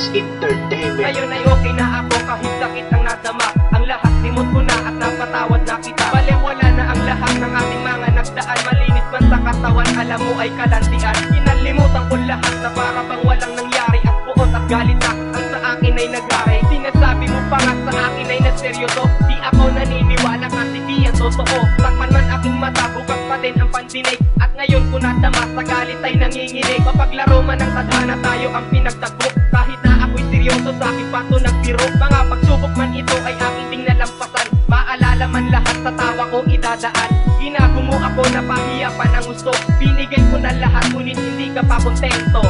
Vibes Entertainment. Ngayon ay okay na ako kahit sakit ang nadama. Ang lahat limot ko na at napatawad na kita. Baliwala na ang lahat ng ating mga nagdaan. Malinis man sa katawan, alam mo ay kalantian. Kinalimutan ko lahat na para bang walang nangyari. At buot at galit na ang sa akin ay nagari. Sinasabi mo pa nga sa akin ay naseryoso. Di ako naniniwala kasi di yan totoo. Takpan man aking mata, bukas pa din ang pandinig. At ngayon ko nadama sa galit ay nanginginig. Mapaglaro man ng tadhana, tayo ang pinagtagpo. Kahit na ako'y seryoso, sa aking pato nagbiro. Mga pagsubok man ito ay aking ding nalampasan. Maalala man lahat sa tawa ko idadaan. Ginago mo ako na pahiyapan ang gusto. Binigay ko na lahat ngunit hindi ka pa kontento.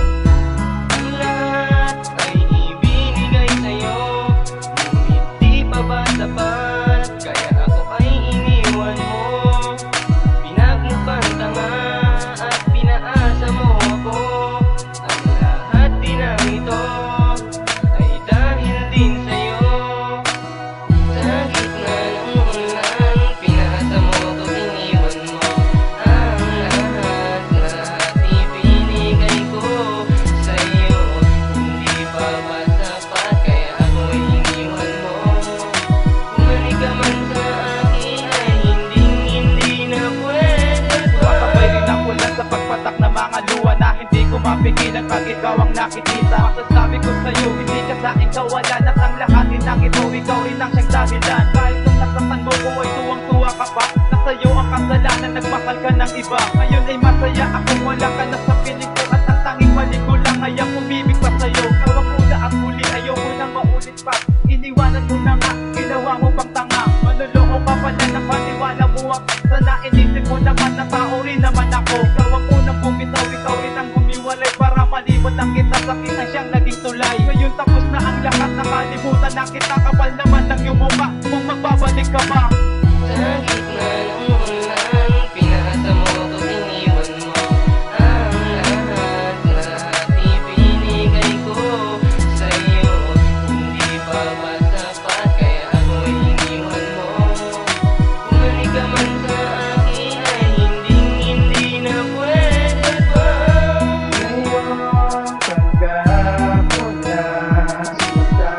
Ang lahat ay ibinigay sa'yo, ngunit di pa ba sapat? Kaya ako ay iniwan mo. Pinagmukhang tanga at pinaasa mo ako. Ang lahat din ng ito ay dahil din sa'yo. Sa gitna ng ulan, pinaasa mo ko, iniwan mo. Ang lahat ibinigay ko sa'yo, hindi pa ba sapat? Kaya ako ay iniwan mo. Bumalik ka man sa akin ay hindi na pwede pa. Makapay rin ako lang sa pagpatak ng mga luha na hindi ko mapigilan pag ikaw ang nakikita. Masasabi ko sa'yo, hindi ka sa akin kawalan. At ang lahat din ng ito, ikaw rin ang siyang dahilan. Kahit kung nasaktan mo ko ay tuwang-tuwa ka pa, na sa'yo ang kasalanan, nagmahal ka ng iba. Ngayon ay masaya ako, wala ka na sa piling ko. At ang tanging mali ko lang ay ang umibig pa sa'yo. Ikaw ang una at huli, ayoko nang maulit pa. Iniwanan mo na nga, ginawa mo pang tanga. Manuloko ka pala ng paniwala mo ang sana. Inisip mo naman na tao rin naman ako. Ikaw ang unang bumitaw, ikaw rin ang humiwalay. Para malibot ang kita sa kita siyang naging tulay. Ngayon tapos na ang lahat, nakalimutan na kita. Kapal naman ng iyong mukha, kung magbabalik ka ba? Sa gitna ng ulan, pinaasa mo ko, iniwan mo. Ang lahat ibinigay ko sa'yo, hindi pa ba sapat? Kaya ako ay iniwan mo. Bumalik ka man sa akin ay hindi na pwede pa. Ngayon tanggap ko na suta.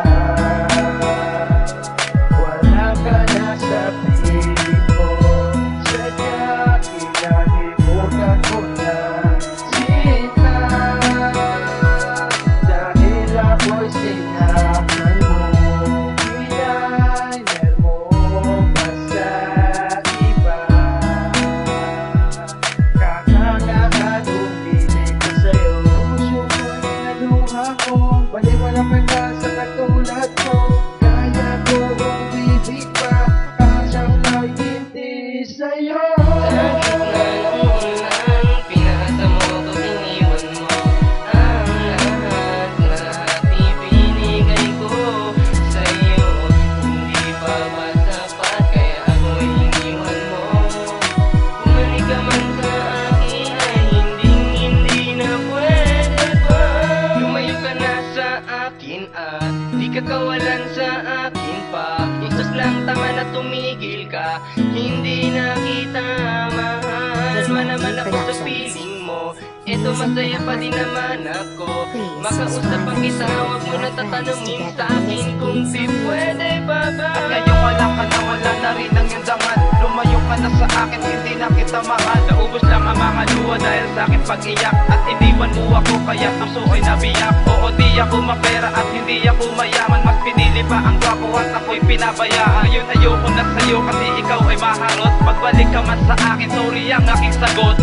Wala ka na sa piling ko. Sadya kinalimutan ko na sinta. Dahil ako'y sinaktan mo, pinayal mo pa sa iba. Kakakakadumili ko sa'yo. Puso ko'y naluha ko, baliwala pa ka sa katulad ko. Kaya ko umibig pa, kasyang nagtinti sa'yo. Sa gitna ng ulan, pinaasa mo ko, iniwan mo. Ang lahat ibinigay ko sa'yo, hindi pa ba sapat? Kaya ako ay iniwan mo. Bumalik ka man sa akin ay hindi na pwede pa. Lumayo ka na sa akin at di ka kawalan sa akin pa. Isos lang tama na tumigil ka, hindi na kita mahal. Man naman ako sa piling mo, eto masaya pa din naman ako. Makausap ang kita, huwag mo na tatanungin sa akin kung di pwede pa ba. At ngayon wala ka na, wala na rin ang iyong dangal. Lumayo ka na sa akin, hindi na kita mahal. Naubos lang ang mga luha dahil sa akin pag-iyak. At iniwan mo ako kaya puso ko'y nabiyak. Oo, di ako mapera at hindi ako mayaman. Mas pinili pa ang gwapo at ako'y pinabayaan. Ngayon ayoko na sa'yo kasi ikaw ay maharot. Pagbalik ka man sa akin, sorry ang aking sagot.